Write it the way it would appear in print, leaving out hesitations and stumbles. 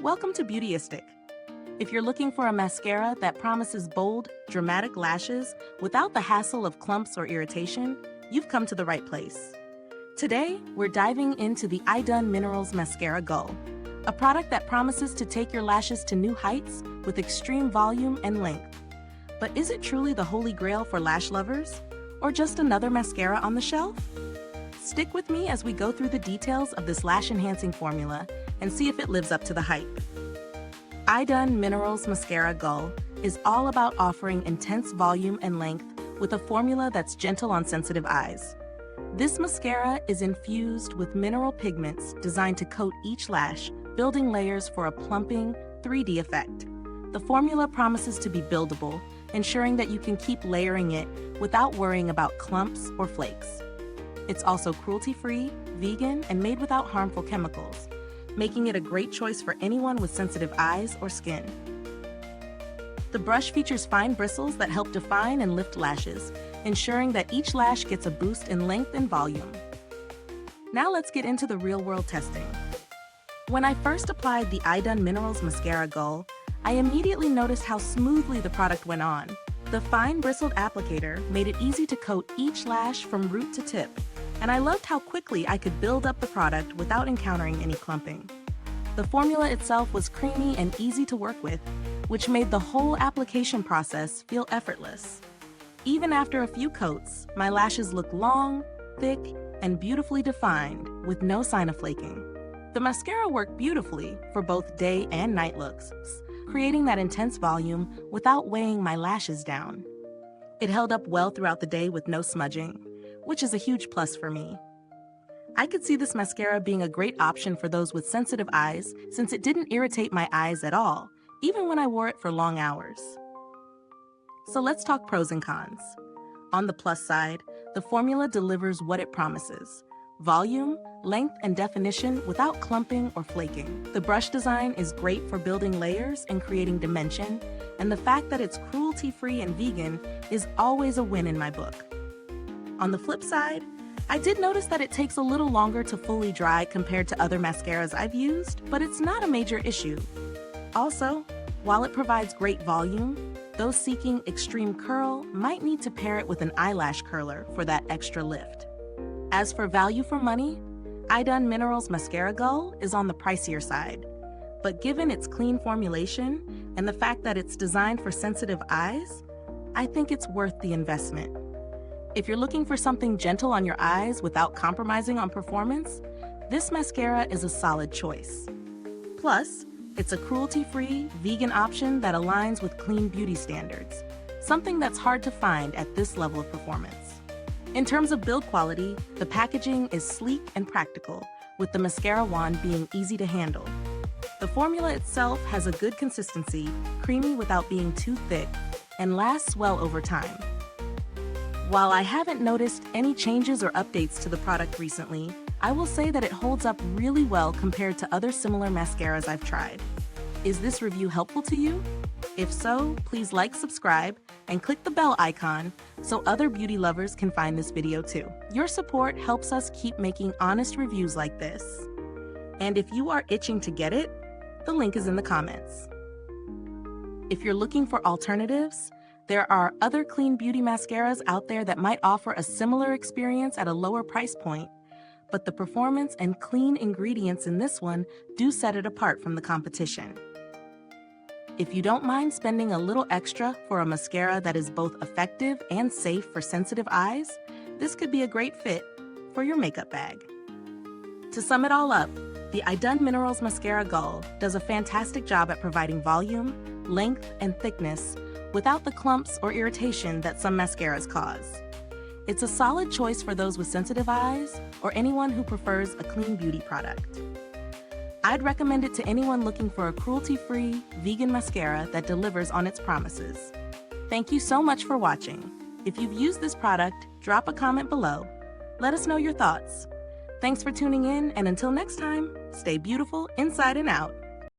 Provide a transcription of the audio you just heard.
Welcome to Beautyistic. If you're looking for a mascara that promises bold, dramatic lashes without the hassle of clumps or irritation, you've come to the right place. Today, we're diving into the IDUN Minerals Mascara Gull, a product that promises to take your lashes to new heights with extreme volume and length. But is it truly the holy grail for lash lovers, or just another mascara on the shelf? Stick with me as we go through the details of this lash-enhancing formula and see if it lives up to the hype. IDUN Minerals Mascara Gull is all about offering intense volume and length with a formula that's gentle on sensitive eyes. This mascara is infused with mineral pigments designed to coat each lash, building layers for a plumping, 3D effect. The formula promises to be buildable, ensuring that you can keep layering it without worrying about clumps or flakes. It's also cruelty-free, vegan, and made without harmful chemicals, making it a great choice for anyone with sensitive eyes or skin. The brush features fine bristles that help define and lift lashes, ensuring that each lash gets a boost in length and volume. Now let's get into the real-world testing. When I first applied the IDUN Minerals Mascara Gull, I immediately noticed how smoothly the product went on. The fine bristled applicator made it easy to coat each lash from root to tip, and I loved how quickly I could build up the product without encountering any clumping. The formula itself was creamy and easy to work with, which made the whole application process feel effortless. Even after a few coats, my lashes look long, thick, and beautifully defined with no sign of flaking. The mascara worked beautifully for both day and night looks, creating that intense volume without weighing my lashes down. It held up well throughout the day with no smudging, which is a huge plus for me. I could see this mascara being a great option for those with sensitive eyes since it didn't irritate my eyes at all, even when I wore it for long hours. So let's talk pros and cons. On the plus side, the formula delivers what it promises: volume, length, and definition without clumping or flaking. The brush design is great for building layers and creating dimension, and the fact that it's cruelty-free and vegan is always a win in my book. On the flip side, I did notice that it takes a little longer to fully dry compared to other mascaras I've used, but it's not a major issue. Also, while it provides great volume, those seeking extreme curl might need to pair it with an eyelash curler for that extra lift. As for value for money, IDUN Minerals Mascara Gull is on the pricier side, but given its clean formulation and the fact that it's designed for sensitive eyes, I think it's worth the investment. If you're looking for something gentle on your eyes without compromising on performance, this mascara is a solid choice. Plus, it's a cruelty-free, vegan option that aligns with clean beauty standards, something that's hard to find at this level of performance. In terms of build quality, the packaging is sleek and practical, with the mascara wand being easy to handle. The formula itself has a good consistency, creamy without being too thick, and lasts well over time. While I haven't noticed any changes or updates to the product recently, I will say that it holds up really well compared to other similar mascaras I've tried. Is this review helpful to you? If so, please like, subscribe, and click the bell icon so other beauty lovers can find this video too. Your support helps us keep making honest reviews like this. And if you are itching to get it, the link is in the comments. If you're looking for alternatives, there are other clean beauty mascaras out there that might offer a similar experience at a lower price point, but the performance and clean ingredients in this one do set it apart from the competition. If you don't mind spending a little extra for a mascara that is both effective and safe for sensitive eyes, this could be a great fit for your makeup bag. To sum it all up, the IDUN Minerals Mascara Gull does a fantastic job at providing volume, length, and thickness without the clumps or irritation that some mascaras cause. It's a solid choice for those with sensitive eyes or anyone who prefers a clean beauty product. I'd recommend it to anyone looking for a cruelty-free, vegan mascara that delivers on its promises. Thank you so much for watching. If you've used this product, drop a comment below. Let us know your thoughts. Thanks for tuning in, and until next time, stay beautiful inside and out.